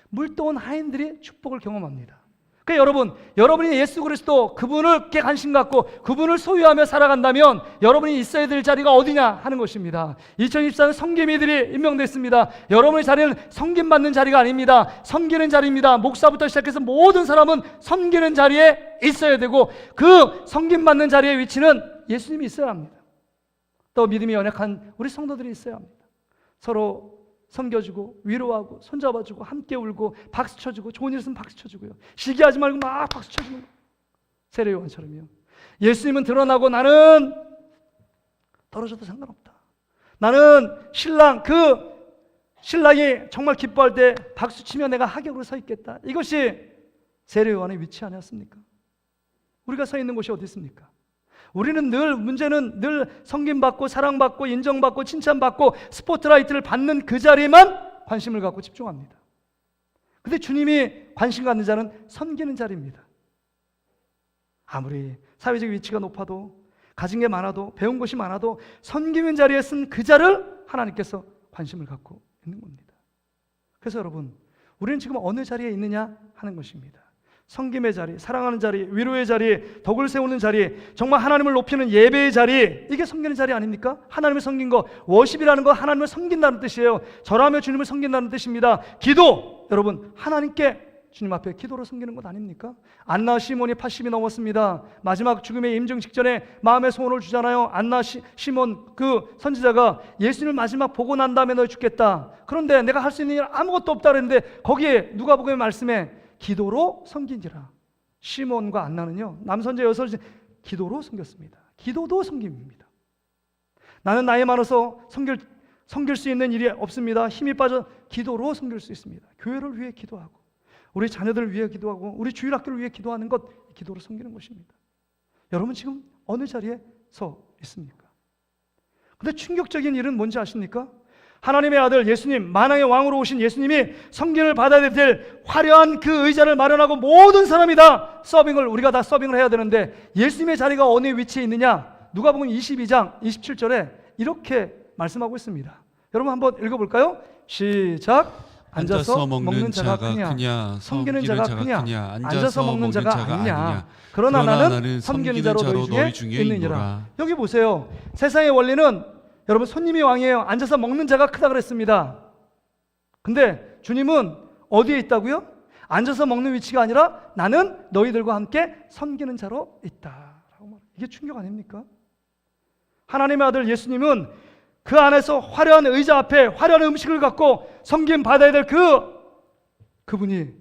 물떠온 하인들이 축복을 경험합니다. 그러니까 여러분이 예수 그리스도 그분을께 관심 갖고 그분을 소유하며 살아간다면 여러분이 있어야 될 자리가 어디냐 하는 것입니다. 2024년 섬김이들이 임명됐습니다. 여러분의 자리는 섬김받는 자리가 아닙니다. 섬기는 자리입니다. 목사부터 시작해서 모든 사람은 섬기는 자리에 있어야 되고, 그 섬김받는 자리의 위치는 예수님이 있어야 합니다. 또 믿음이 연약한 우리 성도들이 있어야 합니다. 서로 섬겨주고 위로하고 손잡아주고 함께 울고 박수 쳐주고, 좋은 일 있으면 박수 쳐주고요, 시기하지 말고 막 박수 쳐주는 거. 세례요한처럼요. 예수님은 드러나고 나는 떨어져도 상관없다. 나는 신랑이 정말 기뻐할 때 박수 치며 내가 하객으로 서 있겠다. 이것이 세례요한의 위치 아니었습니까? 우리가 서 있는 곳이 어디 있습니까? 우리는 문제는 늘 섬김받고 사랑받고 인정받고 칭찬받고 스포트라이트를 받는 그 자리에만 관심을 갖고 집중합니다. 근데 주님이 관심 갖는 자는 섬기는 자리입니다. 아무리 사회적 위치가 높아도 가진 게 많아도 배운 것이 많아도 섬기는 자리에 쓴 그 자를 하나님께서 관심을 갖고 있는 겁니다. 그래서 여러분, 우리는 지금 어느 자리에 있느냐 하는 것입니다. 섬김의 자리, 사랑하는 자리, 위로의 자리, 덕을 세우는 자리, 정말 하나님을 높이는 예배의 자리, 이게 섬기는 자리 아닙니까? 하나님을 섬긴 거, 워십이라는 거 하나님을 섬긴다는 뜻이에요. 절하며 주님을 섬긴다는 뜻입니다. 기도, 여러분 하나님께 주님 앞에 기도로 섬기는 것 아닙니까? 안나 시몬이 80이 넘었습니다. 마지막 죽음의 임종 직전에 마음의 소원을 주잖아요. 안나 시몬 그 선지자가 예수님을 마지막 보고 난 다음에 너 죽겠다. 그런데 내가 할 수 있는 일 아무것도 없다 그랬는데 거기에 누가복음의 말씀에 기도로 섬긴지라. 시몬과 안나는요, 남선자 여섯 기도로 섬겼습니다. 기도도 섬김입니다. 나는 나이 많아서 섬길 수 있는 일이 없습니다. 힘이 빠져 기도로 섬길 수 있습니다. 교회를 위해 기도하고 우리 자녀들을 위해 기도하고 우리 주일학교를 위해 기도하는 것, 기도로 섬기는 것입니다. 여러분 지금 어느 자리에 서 있습니까? 근데 충격적인 일은 뭔지 아십니까? 하나님의 아들 예수님, 만왕의 왕으로 오신 예수님이 성경을 받아야 될 화려한 그 의자를 마련하고 모든 사람이 다 우리가 다 서빙을 해야 되는데 예수님의 자리가 어느 위치에 있느냐? 누가복음 22장 27절에 이렇게 말씀하고 있습니다. 여러분 한번 읽어볼까요? 시작. 앉아서 먹는 자가 크냐, 섬기는 자가 크냐, 앉아서 먹는 자가 아니냐. 그러나 나는 섬기는 자로 너희 중에 있느니라. 여기 보세요. 세상의 원리는 여러분 손님이 왕이에요. 앉아서 먹는 자가 크다 그랬습니다. 근데 주님은 어디에 있다고요? 앉아서 먹는 위치가 아니라 나는 너희들과 함께 섬기는 자로 있다라고 말해요. 이게 충격 아닙니까? 하나님의 아들 예수님은 그 안에서 화려한 의자 앞에 화려한 음식을 갖고 섬김 받아야 될 그분이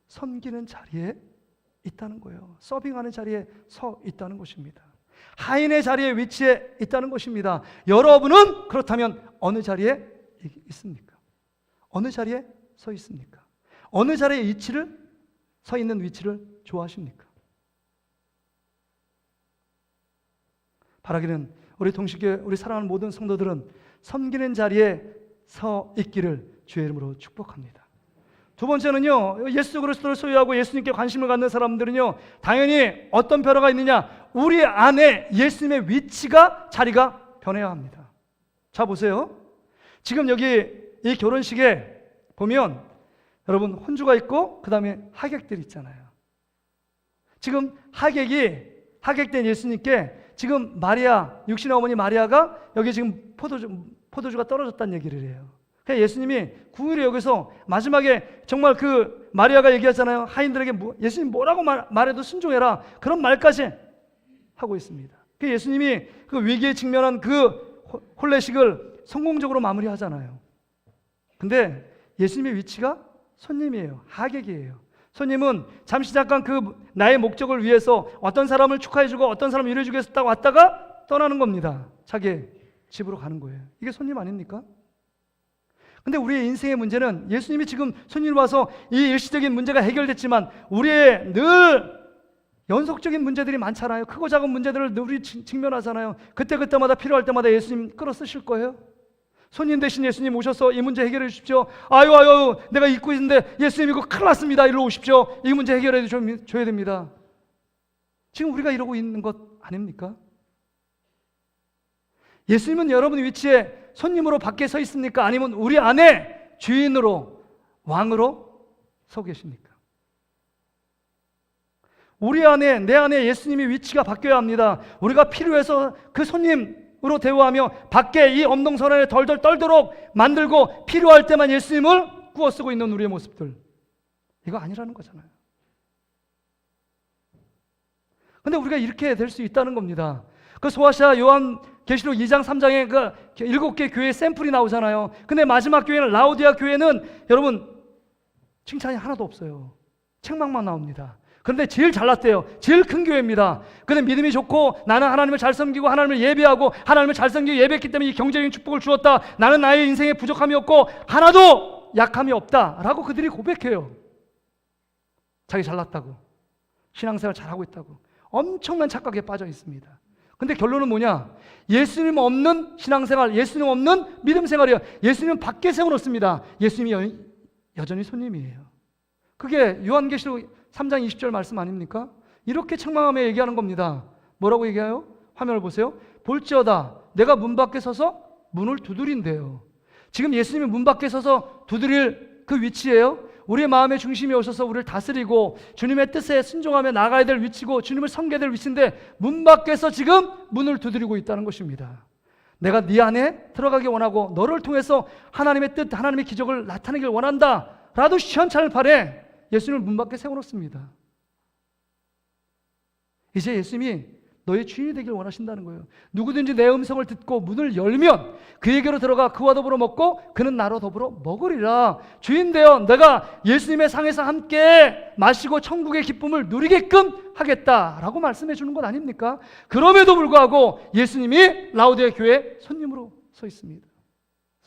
섬기는 자리에 있다는 거예요. 서빙하는 자리에 서 있다는 것입니다. 하인의 자리에 위치해 있다는 것입니다. 여러분은 그렇다면 어느 자리에 있습니까? 어느 자리에 서 있습니까? 어느 자리에 서 있는 위치를 좋아하십니까? 바라기는 우리 동시교회, 우리 사랑하는 모든 성도들은 섬기는 자리에 서 있기를 주의 이름으로 축복합니다. 두 번째는요, 예수 그리스도를 소유하고 예수님께 관심을 갖는 사람들은요, 당연히 어떤 변화가 있느냐? 우리 안에 예수님의 자리가 변해야 합니다. 자 보세요. 지금 여기 이 결혼식에 보면 여러분 혼주가 있고 그 다음에 하객들이 있잖아요. 지금 하객된 예수님께 지금 육신의 어머니 마리아가 여기 지금 포도주가 떨어졌다는 얘기를 해요. 그러니까 예수님이 궁유리 여기서 마지막에 정말 그 마리아가 얘기하잖아요. 하인들에게 예수님 뭐라고 말해도 순종해라. 그런 말까지 하고 있습니다. 그 예수님이 그 위기에 직면한 그 혼례식을 성공적으로 마무리하잖아요. 근데 예수님의 위치가 손님이에요. 하객이에요. 손님은 잠깐 나의 목적을 위해서 어떤 사람을 축하해주고 어떤 사람을 위로해주기 위해서 딱 왔다가 떠나는 겁니다. 자기 집으로 가는 거예요. 이게 손님 아닙니까? 근데 우리의 인생의 문제는 예수님이 지금 손님 와서 이 일시적인 문제가 해결됐지만 우리의 늘 연속적인 문제들이 많잖아요. 크고 작은 문제들을 늘 우리 직면하잖아요. 그때마다 필요할 때마다 예수님 끌어 쓰실 거예요? 손님 대신 예수님 오셔서 이 문제 해결해 주십시오. 아유 내가 잊고 있는데 예수님 이거 큰일 났습니다. 일로 오십시오. 이 문제 해결해 줘야 됩니다. 지금 우리가 이러고 있는 것 아닙니까? 예수님은 여러분 위치에 손님으로 밖에 서 있습니까? 아니면 우리 안에 주인으로 왕으로 서 계십니까? 내 안에 예수님의 위치가 바뀌어야 합니다. 우리가 필요해서 그 손님으로 대우하며 밖에 이 엄동설안에 덜덜 떨도록 만들고 필요할 때만 예수님을 구워 쓰고 있는 우리의 모습들, 이거 아니라는 거잖아요. 근데 우리가 이렇게 될 수 있다는 겁니다. 그 소아시아 요한계시록 2장 3장에 그 7개 교회의 샘플이 나오잖아요. 근데 마지막 교회는 라오디아 교회는 여러분 칭찬이 하나도 없어요. 책망만 나옵니다. 그런데 제일 잘났대요. 제일 큰 교회입니다. 근데 믿음이 좋고 나는 하나님을 잘 섬기고 하나님을 예배하고 하나님을 잘 섬기고 예배했기 때문에 이 경제적인 축복을 주었다. 나는 나의 인생에 부족함이 없고 하나도 약함이 없다 라고 그들이 고백해요. 자기 잘났다고, 신앙생활 잘하고 있다고 엄청난 착각에 빠져 있습니다. 근데 결론은 뭐냐? 예수님 없는 신앙생활, 예수님 없는 믿음생활이에요. 예수님은 밖에 세워놓습니다. 예수님이 여전히 손님이에요. 그게 요한계시록 3장 20절 말씀 아닙니까? 이렇게 책망하며 얘기하는 겁니다. 뭐라고 얘기해요? 화면을 보세요. 볼지어다 내가 문 밖에 서서 문을 두드린대요. 지금 예수님이 문 밖에 서서 두드릴 그 위치예요. 우리의 마음의 중심에 오셔서 우리를 다스리고 주님의 뜻에 순종하며 나가야 될 위치고 주님을 섬겨야 될 위치인데 문 밖에서 지금 문을 두드리고 있다는 것입니다. 내가 네 안에 들어가기 원하고 너를 통해서 하나님의 뜻, 하나님의 기적을 나타내길 원한다 라도 시원찮을 판에 예수님을 문 밖에 세워놓습니다. 이제 예수님이 너의 주인이 되길 원하신다는 거예요. 누구든지 내 음성을 듣고 문을 열면 그에게로 들어가 그와 더불어 먹고 그는 나로 더불어 먹으리라. 주인 되어 내가 예수님의 상에서 함께 마시고 천국의 기쁨을 누리게끔 하겠다라고 말씀해 주는 것 아닙니까? 그럼에도 불구하고 예수님이 라오디아 교회에 손님으로 서 있습니다.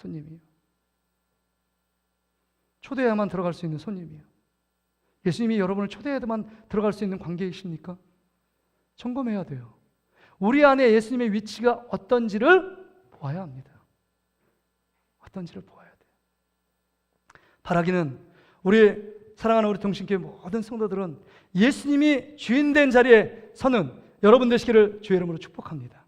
손님이에요. 초대해야만 들어갈 수 있는 손님이에요. 예수님이 여러분을 초대해야만 들어갈 수 있는 관계이십니까? 점검해야 돼요. 우리 안에 예수님의 위치가 어떤지를 보아야 합니다. 어떤지를 보아야 돼요. 바라기는 우리 사랑하는 우리 동신교회 모든 성도들은 예수님이 주인된 자리에 서는 여러분 되시기를 주의 이름으로 축복합니다.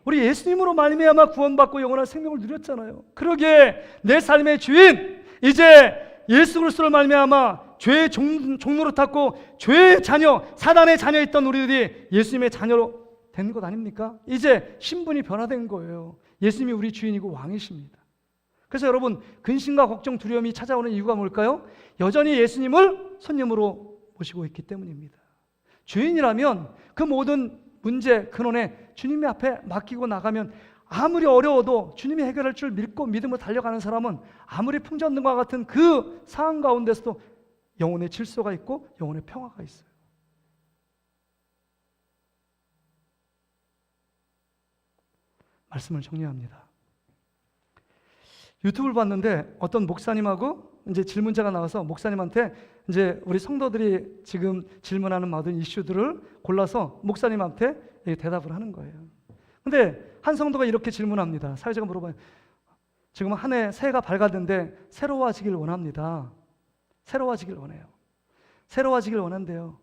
우리 예수님으로 말미암아 구원받고 영원한 생명을 누렸잖아요. 그러기에 내 삶의 주인, 이제 예수 그리스도를 말미암아 죄의 종로로 탔고 죄의 자녀, 사단의 자녀였던 우리들이 예수님의 자녀로 된 것 아닙니까? 이제 신분이 변화된 거예요. 예수님이 우리 주인이고 왕이십니다. 그래서 여러분, 근심과 걱정, 두려움이 찾아오는 이유가 뭘까요? 여전히 예수님을 손님으로 모시고 있기 때문입니다. 주인이라면 그 모든 문제 근원에 주님의 앞에 맡기고 나가면 아무리 어려워도 주님이 해결할 줄 믿고 믿음으로 달려가는 사람은 아무리 풍전등과 같은 그 상황 가운데서도 영혼의 질서가 있고 영혼의 평화가 있어요. 말씀을 정리합니다. 유튜브를 봤는데 어떤 목사님하고 이제 질문자가 나와서 목사님한테 이제 우리 성도들이 지금 질문하는 모든 이슈들을 골라서 목사님한테 대답을 하는 거예요. 근데 한 성도가 이렇게 질문합니다. 사회자가 물어봐요. 지금 한 해 새해가 밝았는데 새로워지길 원합니다. 새로워지길 원해요. 새로워지길 원한대요.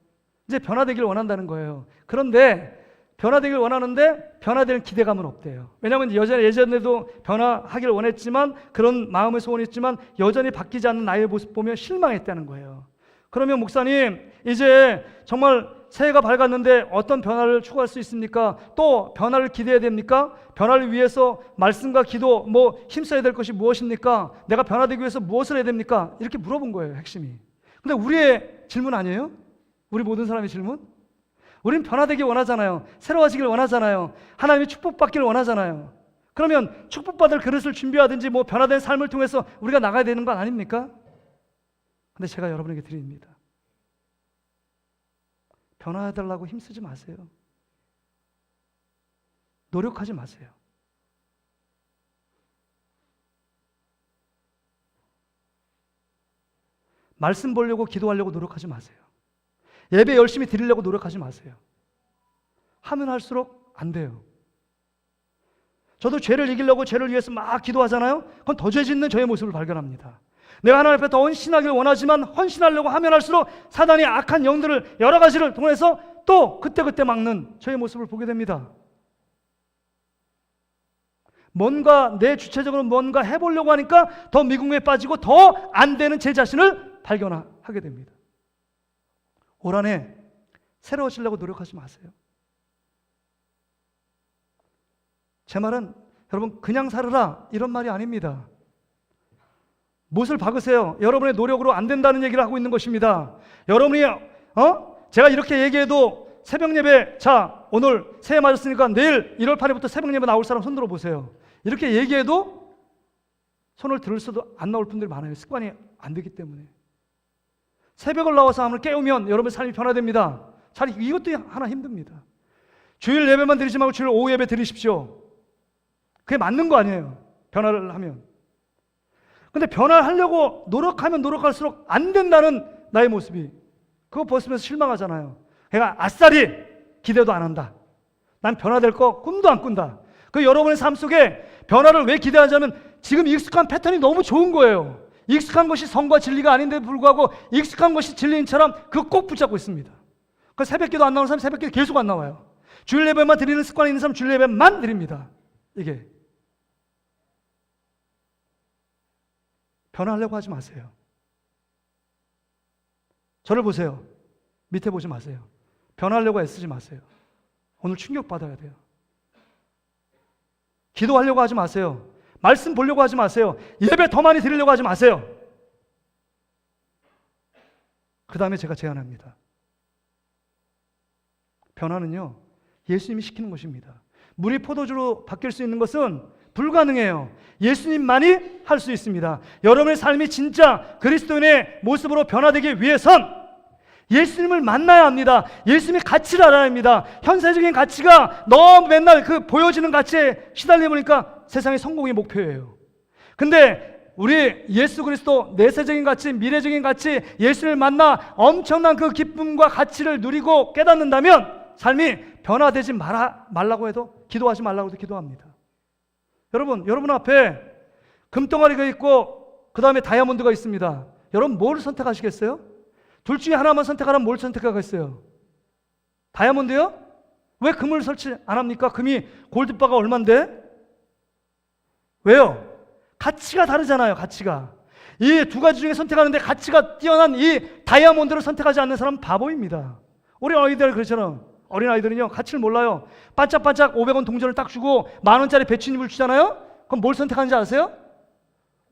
이제 변화되길 원한다는 거예요. 그런데 변화되길 원하는데 변화될 기대감은 없대요. 왜냐하면 예전에도 변화하길 원했지만 그런 마음을 소원했지만 여전히 바뀌지 않는 나의 모습 보며 실망했다는 거예요. 그러면 목사님, 이제 정말 새해가 밝았는데 어떤 변화를 추구할 수 있습니까? 또 변화를 기대해야 됩니까? 변화를 위해서 말씀과 기도, 힘써야 될 것이 무엇입니까? 내가 변화되기 위해서 무엇을 해야 됩니까? 이렇게 물어본 거예요, 핵심이. 근데 우리의 질문 아니에요? 우리 모든 사람의 질문? 우리는 변화되길 원하잖아요. 새로워지길 원하잖아요. 하나님의 축복받길 원하잖아요. 그러면 축복받을 그릇을 준비하든지 변화된 삶을 통해서 우리가 나가야 되는 건 아닙니까? 근데 제가 여러분에게 드립니다. 변화해달라고 힘쓰지 마세요. 노력하지 마세요. 말씀 보려고 기도하려고 노력하지 마세요. 예배 열심히 드리려고 노력하지 마세요. 하면 할수록 안 돼요. 저도 죄를 이기려고 죄를 위해서 막 기도하잖아요. 그건 더 죄 짓는 저의 모습을 발견합니다. 내가 하나님 앞에 더 헌신하길 원하지만 헌신하려고 하면 할수록 사단이 악한 영들을 여러 가지를 통해서 또 그때그때 막는 저의 모습을 보게 됩니다. 뭔가 내 주체적으로 뭔가 해보려고 하니까 더 미궁에 빠지고 더 안 되는 제 자신을 발견하게 됩니다. 올 한 해 새로워지려고 노력하지 마세요. 제 말은 여러분 그냥 살으라 이런 말이 아닙니다. 못을 박으세요. 여러분의 노력으로 안 된다는 얘기를 하고 있는 것입니다. 여러분이 제가 이렇게 얘기해도 새벽 예배, 자 오늘 새해 맞았으니까 내일 1월 8일부터 새벽 예배 나올 사람 손 들어 보세요. 이렇게 얘기해도 손을 들을수도 안 나올 분들이 많아요. 습관이 안 되기 때문에. 새벽을 나와서 함을 깨우면 여러분의 삶이 변화됩니다. 잘 이것도 하나 힘듭니다. 주일 예배만 드리지 말고 주일 오후 예배 드리십시오. 그게 맞는 거 아니에요. 변화를 하면. 근데 변화를 하려고 노력하면 노력할수록 안 된다는 나의 모습이, 그거 벗으면서 실망하잖아요. 그러니까 아싸리 기대도 안 한다. 난 변화될 거 꿈도 안 꾼다. 그 여러분의 삶 속에 변화를 왜 기대하자면 지금 익숙한 패턴이 너무 좋은 거예요. 익숙한 것이 성과 진리가 아닌데 불구하고 익숙한 것이 진리인처럼 그거 꼭 붙잡고 있습니다. 그 새벽기도 안 나오는 사람 새벽기도 계속 안 나와요. 주일 예배만 드리는 습관이 있는 사람 주일 예배만 드립니다. 이게 변화하려고 하지 마세요. 저를 보세요. 밑에 보지 마세요. 변화하려고 애쓰지 마세요. 오늘 충격받아야 돼요. 기도하려고 하지 마세요. 말씀 보려고 하지 마세요. 예배 더 많이 드리려고 하지 마세요. 그 다음에 제가 제안합니다. 변화는요, 예수님이 시키는 것입니다. 물이 포도주로 바뀔 수 있는 것은 불가능해요. 예수님만이 할 수 있습니다. 여러분의 삶이 진짜 그리스도인의 모습으로 변화되기 위해선 예수님을 만나야 합니다. 예수님의 가치를 알아야 합니다. 현세적인 가치가 너무 맨날 그 보여지는 가치에 시달려 보니까 세상의 성공이 목표예요. 근데 우리 예수 그리스도 내세적인 가치, 미래적인 가치, 예수를 만나 엄청난 그 기쁨과 가치를 누리고 깨닫는다면 삶이 변화되지 말라고 해도, 기도하지 말라고 해도 기도합니다. 여러분 앞에 금덩어리가 있고 그 다음에 다이아몬드가 있습니다. 여러분 뭘 선택하시겠어요? 둘 중에 하나만 선택하라면 뭘 선택하겠어요? 다이아몬드요? 왜 금을 설치 안 합니까? 금이 골드바가 얼만데? 왜요? 가치가 다르잖아요. 가치가. 이 두 가지 중에 선택하는데 가치가 뛰어난 이 다이아몬드를 선택하지 않는 사람은 바보입니다. 우리 어린이들 그렇잖아요. 어린아이들은요 가치를 몰라요. 반짝반짝 500원 동전을 딱 주고 만원짜리 배추잎을 주잖아요. 그럼 뭘 선택하는지 아세요?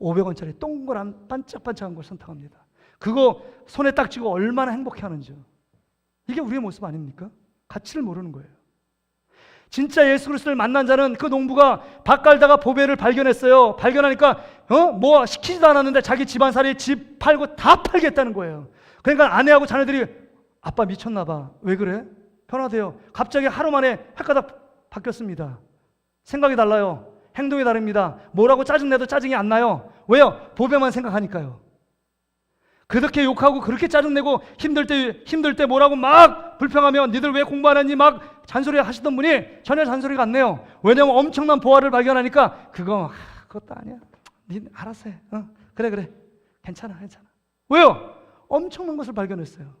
500원짜리 동그란 반짝반짝한 걸 선택합니다. 그거 손에 딱 쥐고 얼마나 행복해하는지요. 이게 우리의 모습 아닙니까? 가치를 모르는 거예요. 진짜 예수 그리스도를 만난 자는 그 농부가 밭 갈다가 보배를 발견했어요. 발견하니까 뭐 시키지도 않았는데 자기 집안살이 집 팔고 다 팔겠다는 거예요. 그러니까 아내하고 자녀들이 아빠 미쳤나 봐. 왜 그래? 변화돼요. 갑자기 하루 만에 헷가닥 바뀌었습니다. 생각이 달라요. 행동이 다릅니다. 뭐라고 짜증내도 짜증이 안 나요. 왜요? 보배만 생각하니까요. 그렇게 욕하고 그렇게 짜증내고 힘들 때 뭐라고 막 불평하면 니들 왜 공부 안 하니 막 잔소리 하시던 분이 전혀 잔소리가 안 나요. 왜냐면 엄청난 보화를 발견하니까 그것도 아니야. 니 알아서 해. 그래 괜찮아. 왜요? 엄청난 것을 발견했어요.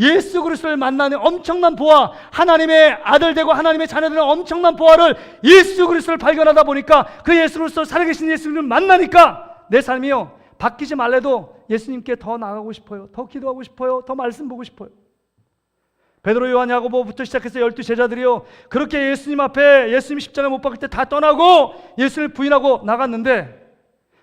예수 그리스도를 만나는 엄청난 보화, 하나님의 아들 되고 하나님의 자녀들은 엄청난 보화를 예수 그리스도를 발견하다 보니까 그 예수 그리스도 살아계신 예수님을 만나니까 내 삶이요 바뀌지 말래도 예수님께 더 나아가고 싶어요. 더 기도하고 싶어요. 더 말씀 보고 싶어요. 베드로, 요한, 야고보부터 시작해서 12 제자들이요 그렇게 예수님 앞에 예수님 십자가에 못 박을 때 다 떠나고 예수를 부인하고 나갔는데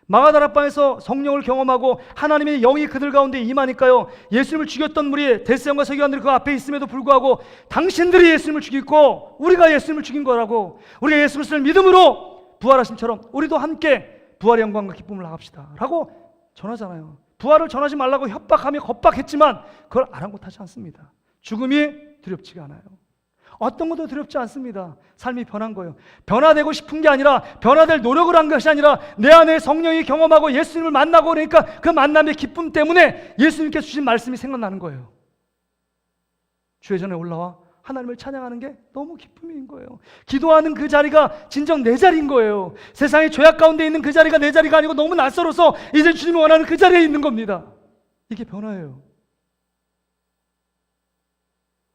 마가다락방에서 성령을 경험하고 하나님의 영이 그들 가운데 임하니까요 예수님을 죽였던 무리 대스형과 서기관들이 그 앞에 있음에도 불구하고 당신들이 예수님을 죽이고 우리가 예수님을 죽인 거라고, 우리가 예수 그리스도를 믿음으로 부활하심처럼 우리도 함께 부활의 영광과 기쁨을 나갑시다 라고 전하잖아요. 부활을 전하지 말라고 협박하며 겁박했지만 그걸 아랑곳하지 않습니다. 죽음이 두렵지가 않아요. 어떤 것도 두렵지 않습니다. 삶이 변한 거예요. 변화되고 싶은 게 아니라 변화될 노력을 한 것이 아니라 내 안에 성령이 경험하고 예수님을 만나고 그러니까 그 만남의 기쁨 때문에 예수님께 주신 말씀이 생각나는 거예요. 주의 전에 올라와 하나님을 찬양하는 게 너무 기쁨인 거예요. 기도하는 그 자리가 진정 내 자리인 거예요. 세상의 죄악 가운데 있는 그 자리가 내 자리가 아니고 너무 낯설어서 이제 주님이 원하는 그 자리에 있는 겁니다. 이게 변화예요.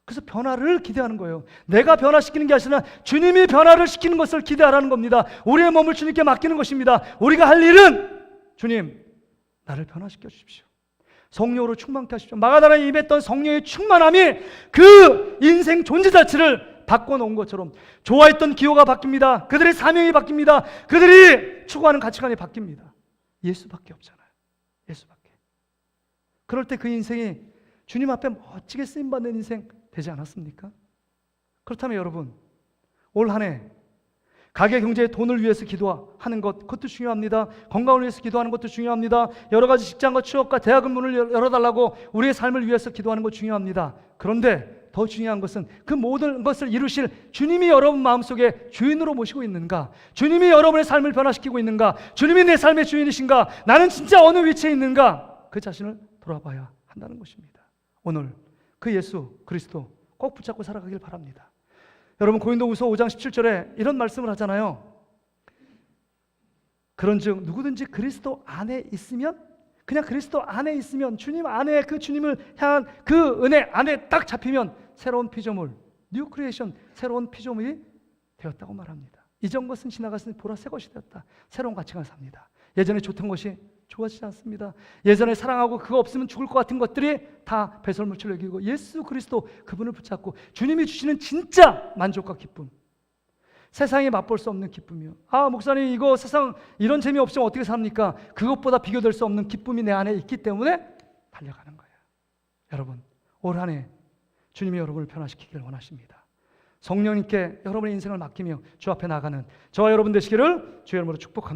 그래서 변화를 기대하는 거예요. 내가 변화시키는 게 아니라 주님이 변화를 시키는 것을 기대하라는 겁니다. 우리의 몸을 주님께 맡기는 것입니다. 우리가 할 일은 주님 나를 변화시켜 주십시오. 성령으로 충만케 하십시오. 마가다라에 임했던 성령의 충만함이 그 인생 존재 자체를 바꿔놓은 것처럼 좋아했던 기호가 바뀝니다. 그들의 사명이 바뀝니다. 그들이 추구하는 가치관이 바뀝니다. 예수밖에 없잖아요. 예수밖에. 그럴 때 그 인생이 주님 앞에 멋지게 쓰임받는 인생 되지 않았습니까? 그렇다면 여러분 올 한 해 가계 경제의 돈을 위해서 기도하는 것, 그것도 중요합니다. 건강을 위해서 기도하는 것도 중요합니다. 여러 가지 직장과 취업과 대학의 문을 열어달라고 우리의 삶을 위해서 기도하는 것 중요합니다. 그런데 더 중요한 것은 그 모든 것을 이루실 주님이 여러분 마음속에 주인으로 모시고 있는가? 주님이 여러분의 삶을 변화시키고 있는가? 주님이 내 삶의 주인이신가? 나는 진짜 어느 위치에 있는가? 그 자신을 돌아봐야 한다는 것입니다. 오늘 그 예수 그리스도 꼭 붙잡고 살아가길 바랍니다. 여러분 고린도후서 5장 17절에 이런 말씀을 하잖아요. 그런즉 누구든지 그리스도 안에 있으면, 그냥 그리스도 안에 있으면, 주님 안에 그 주님을 향한 그 은혜 안에 딱 잡히면 새로운 피조물, 뉴 크리에이션, 새로운 피조물이 되었다고 말합니다. 이전 것은 지나갔으니 보라 새 것이 되었다. 새로운 가치관을 삽니다. 예전에 좋던 것이 좋아지지 않습니다. 예전에 사랑하고 그거 없으면 죽을 것 같은 것들이 다 배설물처럼 여기고 예수 그리스도 그분을 붙잡고 주님이 주시는 진짜 만족과 기쁨, 세상에 맛볼 수 없는 기쁨이요. 목사님 이거 세상 이런 재미 없으면 어떻게 삽니까? 그것보다 비교될 수 없는 기쁨이 내 안에 있기 때문에 달려가는 거예요. 여러분 올 한 해 주님이 여러분을 변화시키기를 원하십니다. 성령님께 여러분의 인생을 맡기며 주 앞에 나가는 저와 여러분 되시기를 주의 이름으로 축복합니다.